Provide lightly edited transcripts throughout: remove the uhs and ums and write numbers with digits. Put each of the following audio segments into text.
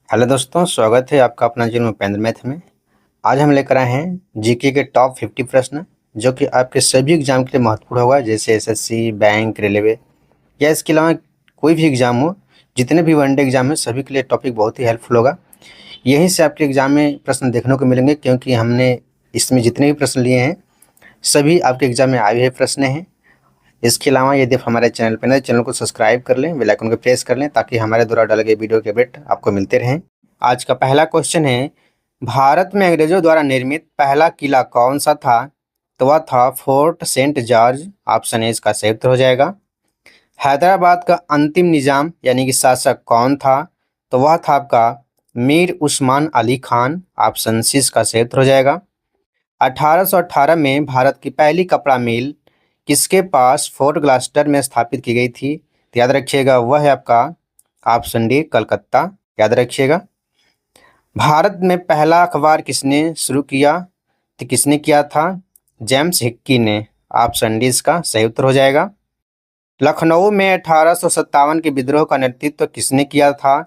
Hello दोस्तों, स्वागत है आपका अपना चैनल उपेंद्र मैथ में। आज हम लेकर आए हैं जीके के टॉप 50 प्रश्न जो कि आपके सभी एग्जाम के लिए महत्वपूर्ण होगा, जैसे एसएससी, बैंक, रेलवे या इसके अलावा कोई भी एग्जाम हो। जितने भी वनडे एग्जाम है सभी के लिए टॉपिक बहुत ही हेल्पफुल होगा। यहीं से आपके एग्जाम में प्रश्न देखने को मिलेंगे, क्योंकि हमने इसमें जितने भी प्रश्न लिए हैं सभी आपके एग्जाम में आए हुए प्रश्न हैं। इसके अलावा यदि आप हमारे चैनल पर नए, चैनल को सब्सक्राइब कर लें, बेल आइकन को प्रेस कर लें ताकि हमारे द्वारा डाले गए वीडियो के अपडेट आपको मिलते रहें। आज का पहला क्वेश्चन है, भारत में अंग्रेजों द्वारा निर्मित पहला किला कौन सा था? तो वह था Fort Saint George. Option A इसका सही उत्तर हो जाएगा। हैदराबाद का अंतिम निजाम यानी कि शासक कौन था? तो वह था आपका मीर उस्मान अली खान। ऑप्शन सी इसका सही उत्तर हो जाएगा। 1818 में भारत की पहली कपड़ा मिल किसके पास फोर्ट ग्लास्टर में स्थापित की गई थी? तो याद रखिएगा वह है आपका ऑप्शन डी कलकत्ता। याद रखिएगा। भारत में पहला अखबार किसने शुरू किया? तो किसने किया था? जेम्स हिक्की ने। ऑप्शन डी इसका सही उत्तर हो जाएगा। लखनऊ में 1857 के विद्रोह का नेतृत्व किसने किया था?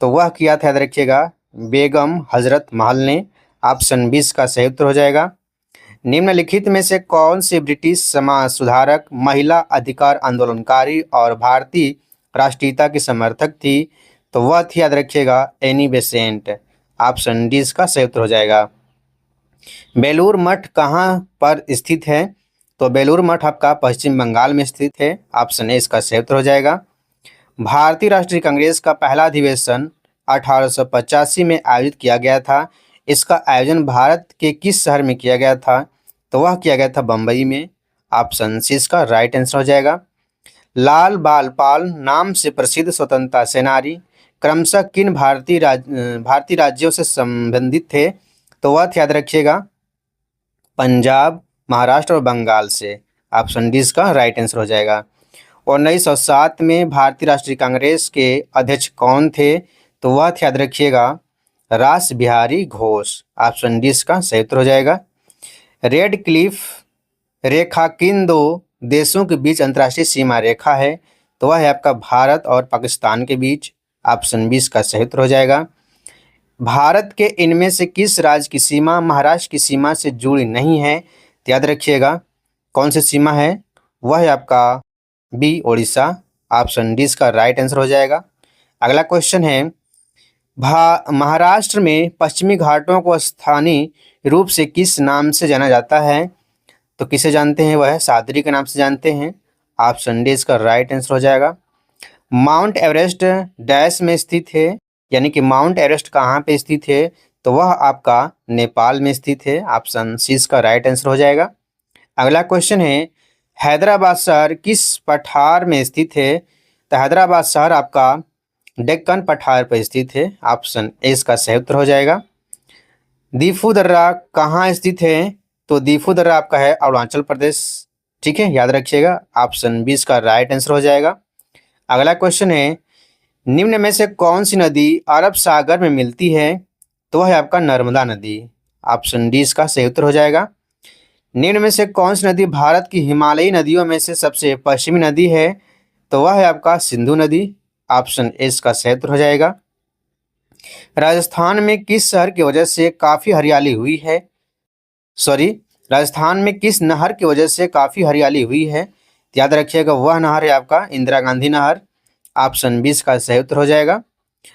तो वह किया था, याद रखिएगा, बेगम हजरत महल ने। ऑप्शन बी इसका सही उत्तर हो जाएगा। निम्नलिखित में से कौन सी ब्रिटिश समाज सुधारक, महिला अधिकार आंदोलनकारी और भारतीय राष्ट्रीयता की समर्थक थी? तो वह थी, याद रखिएगा, एनी बेसेंट। ऑप्शन डी इसका सही उत्तर हो जाएगा। बेलूर मठ कहाँ पर स्थित है? तो बेलूर मठ आपका पश्चिम बंगाल में स्थित है। ऑप्शन ए इसका सही उत्तर हो जाएगा। भारतीय राष्ट्रीय कांग्रेस का पहला अधिवेशन 1885 में आयोजित किया गया था। इसका आयोजन भारत के किस शहर में किया गया था? तो वह किया गया था बम्बई में। ऑप्शन सी इसका राइट आंसर हो जाएगा। लाल बाल पाल नाम से प्रसिद्ध स्वतंत्रता सेनानी क्रमशः किन भारतीय राज्यों से संबंधित थे? तो वह याद रखिएगा पंजाब, महाराष्ट्र और बंगाल से। ऑप्शन डी इसका राइट आंसर हो जाएगा। 1907 में भारतीय राष्ट्रीय कांग्रेस के अध्यक्ष कौन थे? तो वह याद रखिएगा रास बिहारी घोष। ऑप्शन डी इसका सही उत्तर हो जाएगा। रेड क्लिफ रेखा किन दो देशों के बीच अंतर्राष्ट्रीय सीमा रेखा है? तो वह है आपका भारत और पाकिस्तान के बीच। ऑप्शन बी इसका सही उत्तर हो जाएगा। भारत के इनमें से किस राज्य की सीमा महाराष्ट्र की सीमा से जुड़ी नहीं है? तो याद रखिएगा कौन सी सीमा है? वह है आपका बी ओडिशा। ऑप्शन डी इसका राइट आंसर हो जाएगा। अगला क्वेश्चन है, महाराष्ट्र में पश्चिमी घाटों को स्थानीय रूप से किस नाम से जाना जाता है? तो किसे जानते हैं? वह सादरी के नाम से जानते हैं। ऑप्शन डी इसका राइट आंसर हो जाएगा। माउंट एवरेस्ट डैश में स्थित है, यानी कि माउंट एवरेस्ट कहाँ पे स्थित है? तो वह आपका नेपाल में स्थित है। ऑप्शन सी इसका राइट आंसर हो जाएगा। अगला क्वेश्चन है, हैदराबाद शहर किस पठार में स्थित है? तो हैदराबाद शहर आपका डेक्कन पठार पर स्थित है। ऑप्शन ए इसका सही उत्तर हो जाएगा। दीफू दर्रा कहाँ स्थित है? तो दीफू दर्रा आपका है अरुणाचल प्रदेश। ठीक है, याद रखिएगा। ऑप्शन बी इसका राइट आंसर हो जाएगा। अगला क्वेश्चन है, निम्न में से कौन सी नदी अरब सागर में मिलती है? तो वह है आपका नर्मदा नदी। ऑप्शन डी इसका सही उत्तर हो जाएगा। निम्न में से कौन सी नदी भारत की हिमालयी नदियों में से सबसे पश्चिमी नदी है? तो वह है आपका सिंधु नदी। ऑप्शन ए इसका सही उत्तर हो जाएगा। राजस्थान में किस शहर की वजह से काफ़ी हरियाली हुई है? राजस्थान में किस नहर की वजह से काफ़ी हरियाली हुई है? तो याद रखिएगा वह नहर है आपका इंदिरा गांधी नहर। ऑप्शन 20 का सही उत्तर हो जाएगा।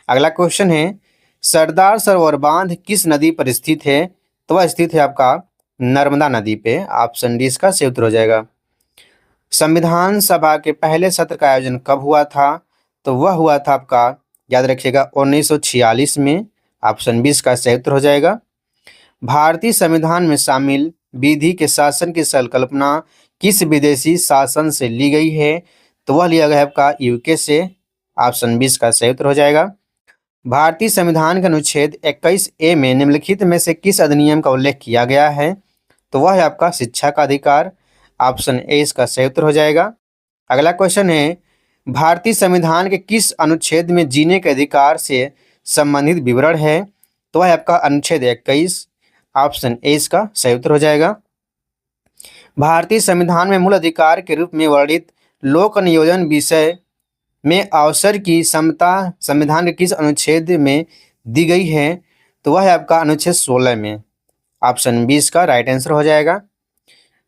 अगला क्वेश्चन है, सरदार सरोवर बांध किस नदी पर स्थित है? तो वह स्थित है आपका नर्मदा नदी पे। ऑप्शन डी इसका सही उत्तर हो जाएगा। संविधान सभा के पहले सत्र का आयोजन कब हुआ था? तो वह हुआ था आपका, याद रखिएगा, 1946 में। ऑप्शन 20 का सही उत्तर हो जाएगा। भारतीय संविधान में शामिल विधि के शासन की संकल्पना किस विदेशी शासन से ली गई है? तो वह लिया गया है आपका यूके से। ऑप्शन 20 का सही उत्तर हो जाएगा। भारतीय संविधान के अनुच्छेद 21A में निम्नलिखित में से किस अधिनियम का उल्लेख किया गया है? तो वह है आपका शिक्षा का अधिकार। ऑप्शन ए इसका सही उत्तर हो जाएगा। अगला क्वेश्चन है, भारतीय संविधान के किस अनुच्छेद में जीने के अधिकार से संबंधित विवरण है? तो वह है आपका अनुच्छेद 21। ऑप्शन ए इसका सही उत्तर हो जाएगा। भारतीय संविधान में मूल अधिकार के रूप में वर्णित लोक नियोजन विषय में अवसर की समता संविधान के किस अनुच्छेद में दी गई है, तो वह है आपका अनुच्छेद 16 में। ऑप्शन बी इसका राइट आंसर हो जाएगा।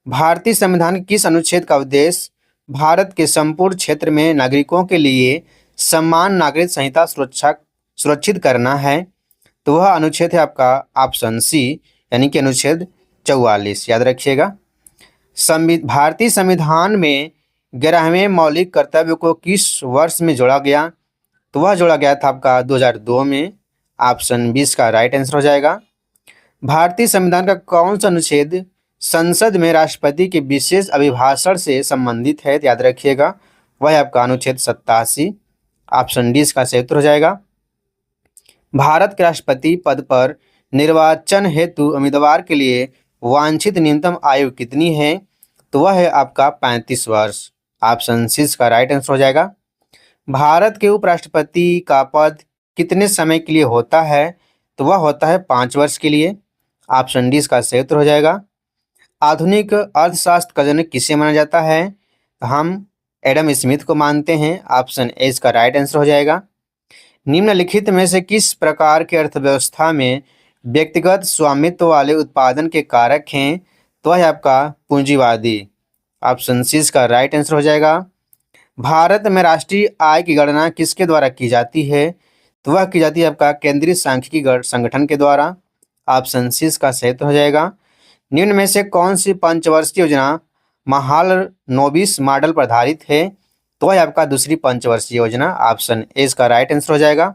भारतीय संविधान के किस अनुच्छेद का उद्देश्य भारत के संपूर्ण क्षेत्र में नागरिकों के लिए समान नागरिक संहिता सुरक्षित करना है? तो वह अनुच्छेद है आपका ऑप्शन सी, यानी कि अनुच्छेद 44। याद रखिएगा। भारतीय संविधान में 11वें मौलिक कर्तव्य को किस वर्ष में जोड़ा गया? तो वह जोड़ा गया था आपका 2002 में। ऑप्शन 20 का राइट आंसर हो जाएगा। भारतीय संविधान का कौन सा अनुच्छेद संसद में राष्ट्रपति के विशेष अभिभाषण से संबंधित है? याद रखिएगा, वह है आपका अनुच्छेद 87। ऑप्शन डी इसका सही उत्तर हो जाएगा। भारत के राष्ट्रपति पद पर निर्वाचन हेतु उम्मीदवार के लिए वांछित न्यूनतम आयु कितनी है? तो वह है आपका 35 वर्ष। ऑप्शन सी इसका राइट आंसर हो जाएगा। भारत के उपराष्ट्रपति का पद कितने समय के लिए होता है? तो वह होता है 5 वर्ष के लिए। ऑप्शन डी इसका सही उत्तर हो जाएगा। आधुनिक अर्थशास्त्र का जनक किसे माना जाता है? हम एडम स्मिथ को मानते हैं। ऑप्शन ए इसका राइट आंसर हो जाएगा। निम्नलिखित में से किस प्रकार की अर्थव्यवस्था में व्यक्तिगत स्वामित्व वाले उत्पादन के कारक हैं? तो है आपका पूंजीवादी। ऑप्शन सी इसका राइट आंसर हो जाएगा। भारत में राष्ट्रीय आय की गणना किसके द्वारा की जाती है? तो वह की जाती है आपका केंद्रीय सांख्यिकी संगठन के द्वारा। ऑप्शन सी इसका सही हो जाएगा। निम्न में से कौन सी पंचवर्षीय योजना महालनोबिस मॉडल पर आधारित है? तो वह आपका दूसरी पंचवर्षीय योजना। ऑप्शन ए इसका राइट आंसर हो जाएगा।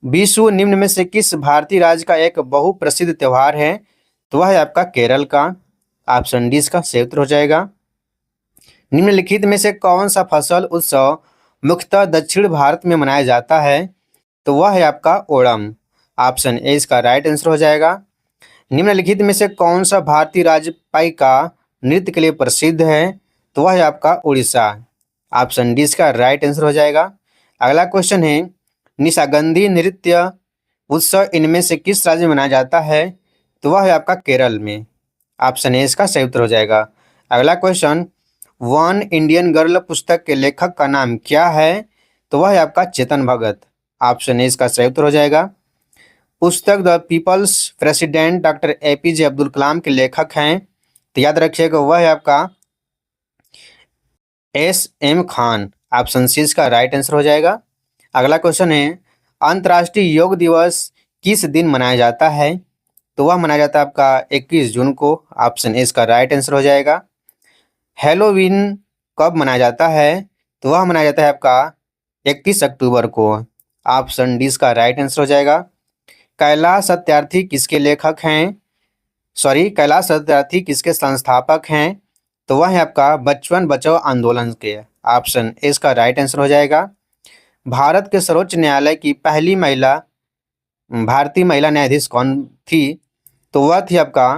विश्व निम्न में से किस भारतीय राज्य का एक बहुप्रसिद्ध त्यौहार है? तो वह है आपका केरल का। ऑप्शन डी इसका सही उत्तर हो जाएगा। निम्नलिखित में से कौन सा फसल उत्सव मुख्यतः दक्षिण भारत में मनाया जाता है? तो वह है आपका ओणम। ऑप्शन ए इसका राइट आंसर हो जाएगा। निम्नलिखित में से कौन सा भारतीय राज्य पाइका नृत्य के लिए प्रसिद्ध है? तो वह है आपका उड़ीसा। ऑप्शन डी इसका राइट आंसर हो जाएगा। अगला क्वेश्चन है, निशागंधी नृत्य उत्सव इनमें से किस राज्य में मनाया जाता है? तो वह है आपका केरल में। ऑप्शन ए इसका सही उत्तर हो जाएगा। अगला क्वेश्चन, वन इंडियन गर्ल पुस्तक के लेखक का नाम क्या है? तो वह है आपका चेतन भगत। ऑप्शन ए इसका सही उत्तर हो जाएगा। पुस्तक the people's president doctor APJ Abdul Kalam के लेखक हैं, तो याद रखिएगा वह है आपका SM खान। ऑप्शन सी इसका राइट आंसर हो जाएगा। अगला क्वेश्चन है, अंतर्राष्ट्रीय योग दिवस किस दिन मनाया जाता है? तो वह मनाया जाता है आपका 21 जून को। ऑप्शन ए इसका राइट आंसर हो जाएगा। हैलोवीन कब मनाया जाता है? तो वह मनाया जाता है आपका 31 अक्टूबर को। ऑप्शन डी इसका राइट आंसर हो जाएगा। कैलाश सत्यार्थी किसके लेखक हैं? कैलाश सत्यार्थी किसके संस्थापक हैं? तो वह है आपका बचपन बचाओ आंदोलन के। ऑप्शन ए इसका राइट आंसर हो जाएगा। भारत के सर्वोच्च न्यायालय की पहली भारतीय महिला न्यायाधीश कौन थी? तो वह थी आपका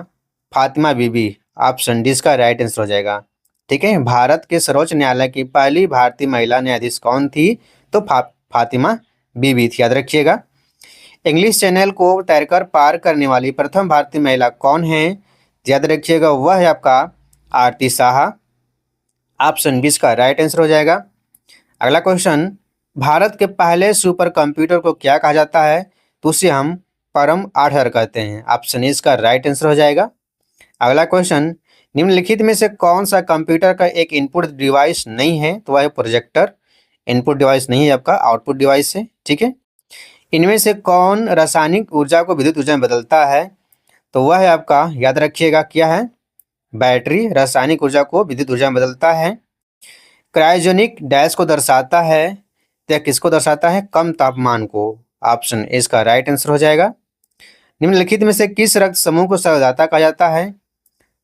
फातिमा बीबी। ऑप्शन डी इसका राइट आंसर हो जाएगा। ठीक है, भारत के सर्वोच्च न्यायालय की पहली भारतीय महिला न्यायाधीश कौन थी? तो फातिमा बीबी थी। याद रखिएगा। इंग्लिश चैनल को तैरकर पार करने वाली प्रथम भारतीय महिला कौन है? याद रखिएगा वह है आपका आरती शाह। ऑप्शन 20 का राइट आंसर हो जाएगा। अगला क्वेश्चन, भारत के पहले सुपर कंप्यूटर को क्या कहा जाता है? तो उसे हम परम 8 कहते हैं। ऑप्शन इसका राइट आंसर हो जाएगा। अगला क्वेश्चन, निम्नलिखित में से कौन सा कंप्यूटर का एक इनपुट डिवाइस नहीं है? तो वह है प्रोजेक्टर। इनपुट डिवाइस नहीं है आपका, आउटपुट डिवाइस है। ठीक है, इनमें से कौन रासायनिक ऊर्जा को विद्युत ऊर्जा में बदलता है? तो वह है आपका, याद रखिएगा क्या है, बैटरी रासायनिक ऊर्जा को विद्युत ऊर्जा में बदलता है। क्रायोजेनिक डैश को दर्शाता है, तो किसको दर्शाता है? कम तापमान को। ऑप्शन ए इसका राइट आंसर हो जाएगा। निम्नलिखित में से किस रक्त समूह को सर्वदाता कहा जाता है?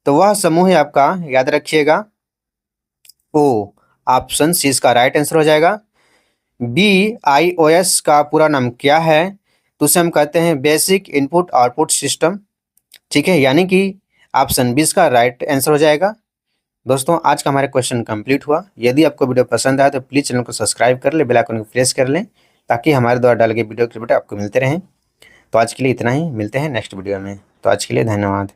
तो वह समूह है आपका, याद रखिएगा, ओ। ऑप्शन सी इसका राइट आंसर हो जाएगा। BIOS का पूरा नाम क्या है? तो उसे हम कहते हैं बेसिक इनपुट आउटपुट सिस्टम। ठीक है, यानी कि ऑप्शन 20 का राइट आंसर हो जाएगा। दोस्तों, आज का हमारा क्वेश्चन कंप्लीट हुआ। यदि आपको वीडियो पसंद आया तो प्लीज़ चैनल को सब्सक्राइब कर ले, बेल आइकन को प्रेस कर लें, ताकि हमारे द्वारा डाले गए वीडियो के अपडेट आपको मिलते रहें। तो आज के लिए इतना ही, मिलते हैं नेक्स्ट वीडियो में। तो आज के लिए धन्यवाद।